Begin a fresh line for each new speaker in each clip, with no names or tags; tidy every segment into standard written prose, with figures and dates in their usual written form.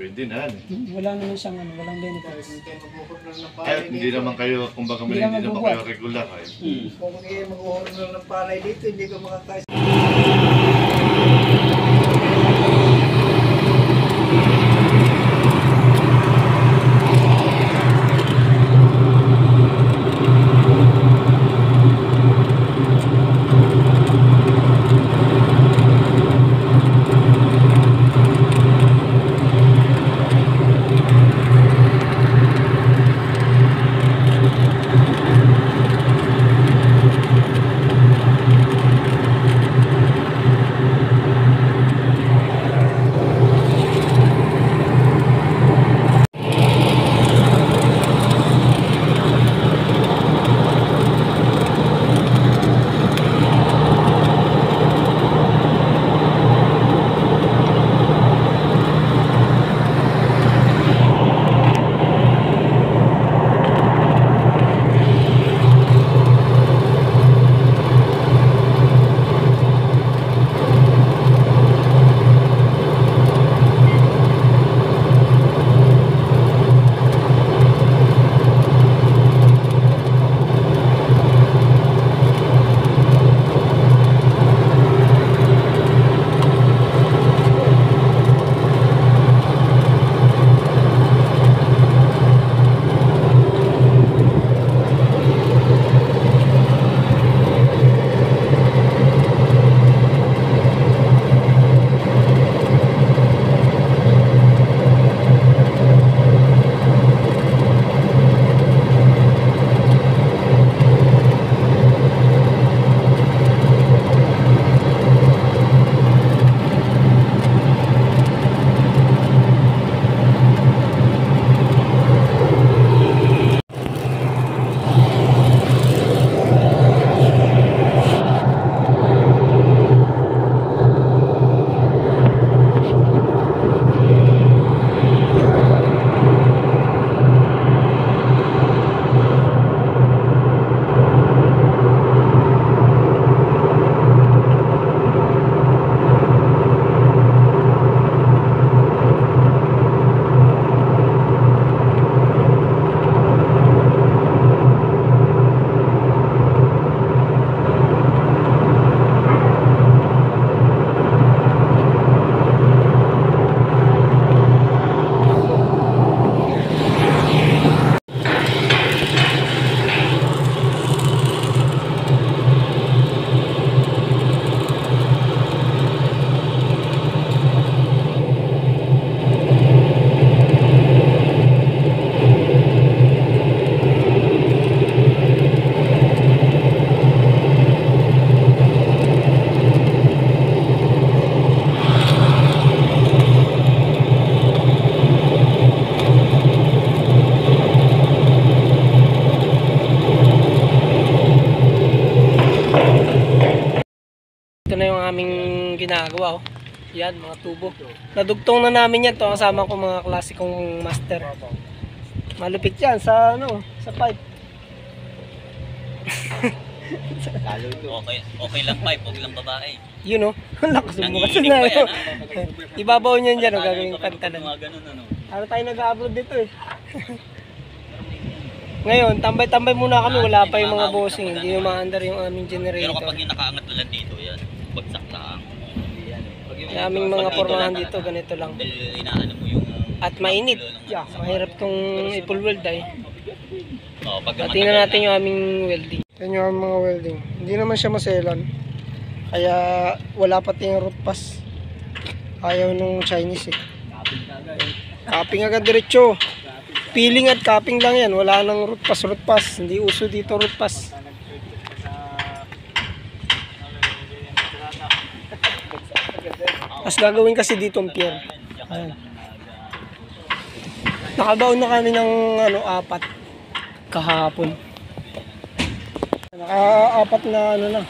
Pwede na.
Wala naman siyang ano, walang benefits.
Kahit hindi naman kayo, kumbaga hindi naman kayo regular.
Kung hindi mag-uhorn ng palay dito, hindi ka makakais.
Ito na yung aming ginagawa, oh. Yan, mga tubo. Nadugtong na namin yan. Ito kasama ko mga klasikong master. Malupit yan sa ano, sa pipe.
Okay lang pipe, okay lang babae.
Yun, oh. Lakas mo kasi na yun. Ibabaw niyan dyan, oh, gagawing kantanan. Ano tayo nag-upload dito eh. Ngayon, tambay-tambay muna kami. Wala pa yung mga bossing. Hindi yung maandar yung aming generator.
Pero kapag yung nakaangat na lang dito, yan. Bagsak lang.
Yung aming mga pormahan dito, ganito lang.
Dahil inaano mo yung...
At mainit. Yeah, mahirap tong i-full weld ay.
Pag
tingnan natin yung aming welding. Yan yung aming mga welding. Hindi naman siya maselan. Kaya wala pati yung root pass. Ayaw nung Chinese eh. Capping agad diretso. Peeling at capping lang yan. Wala nang root pass, root pass. Hindi uso dito root pass. Mas gagawin kasi dito ang pier. Ayan. Nakabaon na kami ng ano, 4 kahapon. Naka-4 na ano na.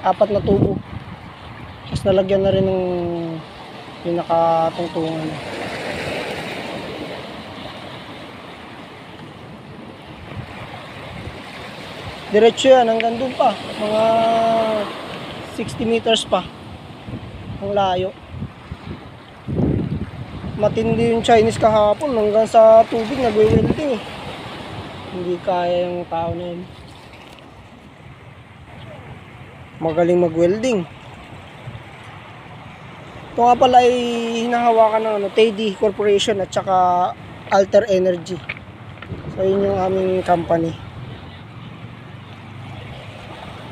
4 na tubo. Tapos nalagyan na rin ng yung nakatungtungan. Diretso yan hanggang doon pa. Mga 60 meters pa. Ang layo. Matindi yung Chinese kahapon, hanggang sa tubig nagwe-welding eh. Hindi kaya yung tao na yun. Magaling mag-welding. Ito nga pala ay hinahawakan ng TD Corporation at saka Alter Energy. So yun yung aming company.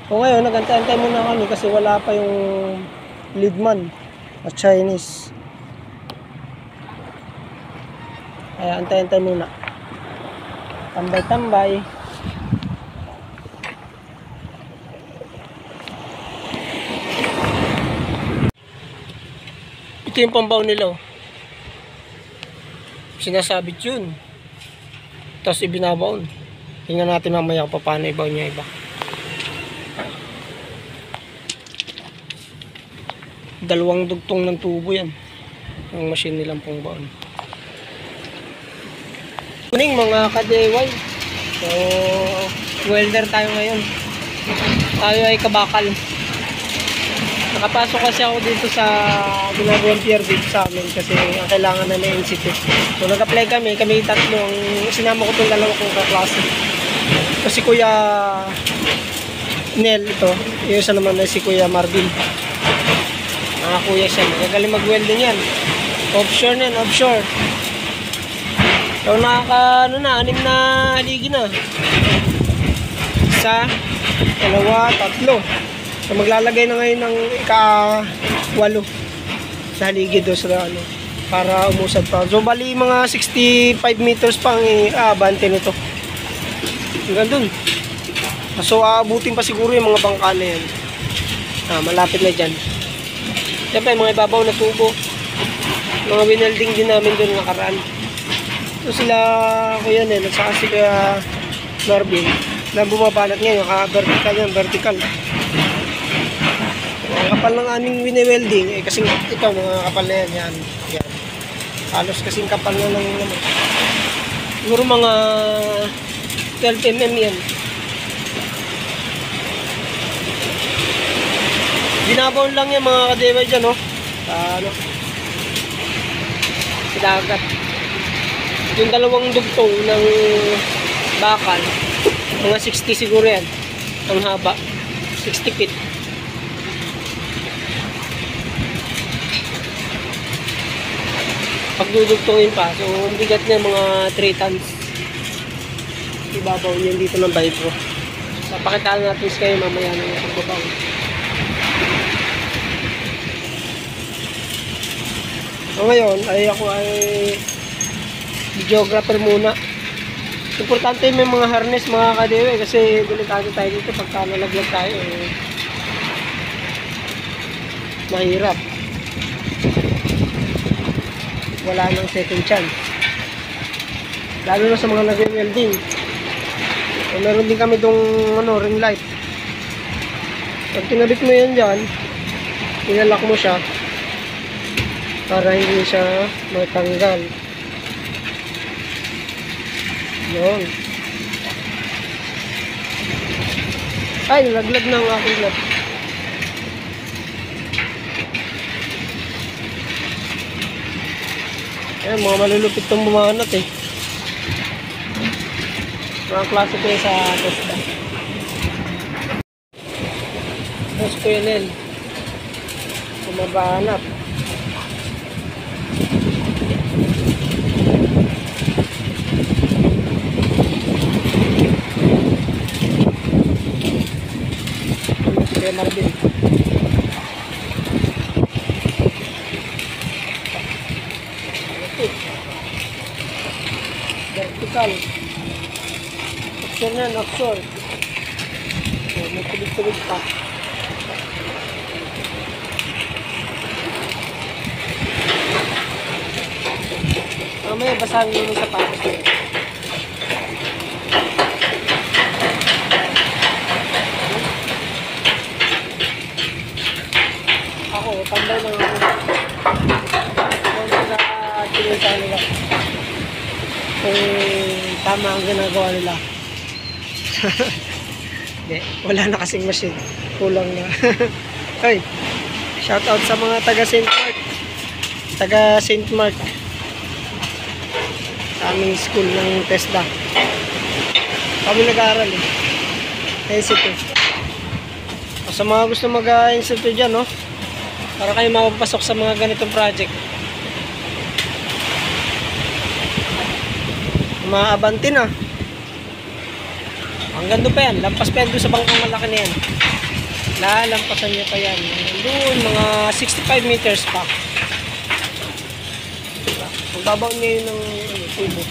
So ngayon nagantay-antay muna kami kasi wala pa yung leadman na Chinese. Kaya antay-antay muna. Tambay-tambay. Ito yung pambaw nila oh. Sinasabit yun. Tapos ibinabaon. Tingnan natin mamaya kung paano ibaw niya iba. Dalawang dugtong ng tubo yan. Ang machine nilang pangbaon. Kuning mga ka-DIY. So, welder tayo ngayon. Tayo ay kabakal. Nakapasok kasi ako dito sa ginagawang pier dito sa amin kasi ang kailangan na ng institute. So nag-apply kami tatlo. Ang sinama ko itong dalawa kong kaklase. Kasi Kuya Nel ito. Yung isa naman na si Kuya Marvin. Mga kuya siya. Magagaling mag-welding yan. Offshore na yan, offshore. So nakaka, 6 na haligi na. 1, 2, 3. So maglalagay na ngayon ng ika-8 sa haligi doon sa para umusad pa. So bali mga 65 meters pang abante nito. Hanggang dun. So aabutin pa siguro yung mga bangka na yan. Malapit na dyan. Siyempre mga ibabaw na tubo. Mga winelding din namin doon nakaraan. So sila kuya Nel at saka si Kuya Marvin na bumabanat ngayon. Vertical yan, vertical. Ang kapal ng aming wine-welding kasi ito mga kapal na yan, yan. Halos kasing kapal na lang naman. Siguro mga 12 mm yan. Binabaon lang yan mga ka-DIY dyan sa dagat. Yung dalawang dugtong ng bakal mga 60 siguro yan ang haba, 60 feet. Pagdudugtongin pa, so ang bigat niya mga 3 tons. Ibabaw niyan dito ng vibro. Papakitaan natin kayo mamaya ng pagbabaw. So ngayon ay ako ay videographer muna. Importante may mga harness mga ka-DIY kasi delikado tayo dito pagka nalaglag tayo mahirap. Wala nang second chance. Lalo na sa mga nag-welding. So, meron din kami itong ring light. Pag tinabit mo yan dyan, inalak mo siya para hindi siya matanggal. Yun. Ay, nalaglag na ang aking light. Ayan, mga malulupit itong bumanat mga klase ko sa Tesla. Tapos ko yun kumabanat. Kaya Marvin vertical offshore na yan, offshore. So, may tulig-tulig pa. Mamaya basahin mo yung sapatos mo. Ako, tambay lang ako. Kung sa tinisa nila kung tama ang ginagawa nila. Hindi, wala na kasing machine. Kulang na. Ay, Shout out sa mga taga St. Mark. Taga St. Mark. Sa aming school ng TESDA. Kami nag-aaral eh. Institute. Sa mga gusto mag-institute dyan, no? Para kayo makapasok sa mga ganitong project. Maabante na. Hanggang doon pa yan. Lampas pa yan doon sa bangkang malaki na yan. Lalampasan niya pa yan. Doon, mga 65 meters pa. Magbabaw niya yun ng tubo.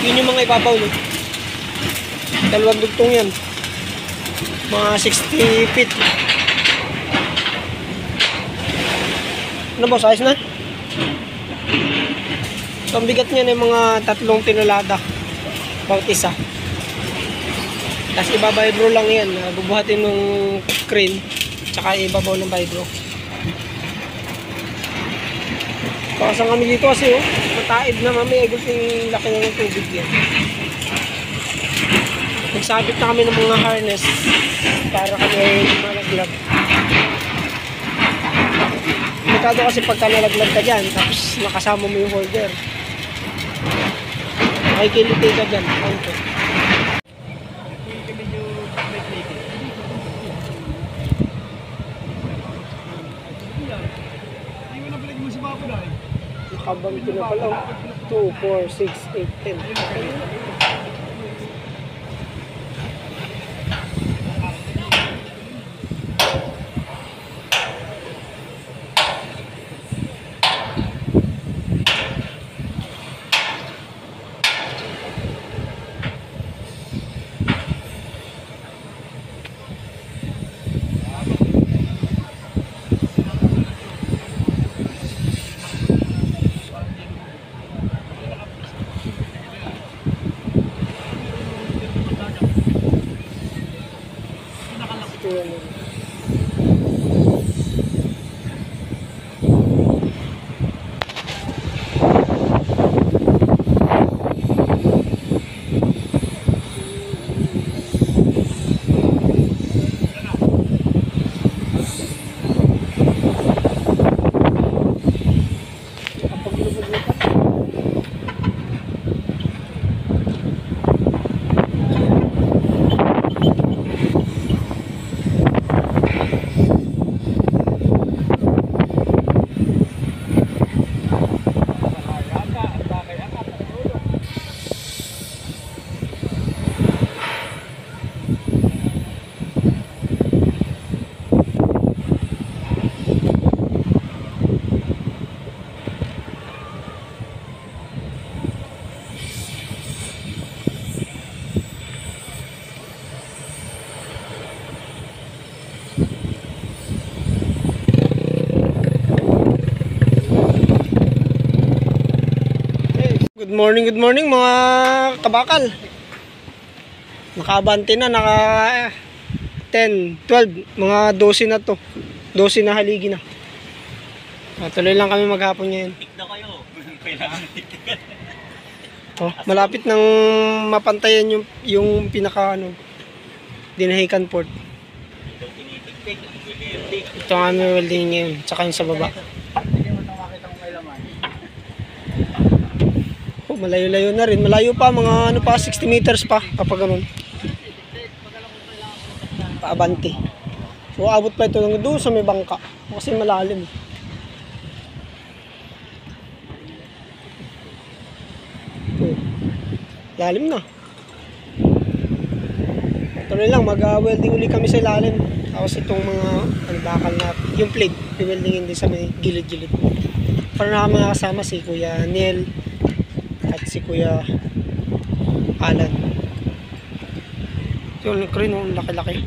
Yun yung mga ibabaw no? Dalawang dugtong yan. Mga 60 feet. Ano boss? Ayos na? So, ang bigat niya ng mga 3 tinulada. Bawat isa. Tapos ibabibro lang yan. Bubuhatin ng crane. Tsaka ibabaw ng vibro. Pakasang kami dito kasi oh. Mataib na mamaya. Gulting laki na ng tubig yan. Nagsabit na kami ng mga harness. Para kami malaglag. Delikado kasi pagka nalaglag ka dyan. Tapos nakasama mo yung holder. Makikiliti ka dyan. Konto. Nakabang ko na pala. 2, 4, 6, 8, 10. Good morning mga kabakal. Nakaabante na, naka 10, 12, mga 12 na to. 12 na haligi na. Tuloy lang kami maghapon ngayon.
Tik na kayo. Kailangan
Oh, malapit nang mapantayan yung pinaka ano, Dinahican Port. Ito ang aming welding ngayon, tsaka yung sa baba. Oh, malayo-layo na rin. Malayo pa, mga ano pa, 60 meters pa kapag ganun. Paabante. So abot pa ito ng doon sa may bangka kasi malalim. Oh, lalim na. Tuloy lang, mag-welding uli kami sa ilalim. Tapos itong mga bakal na yung plate, i-weldingin din sa may gilid-gilid. Para na kami nakasama si Kuya Neil at si Kuya Alan. Yung crane, laki-laki.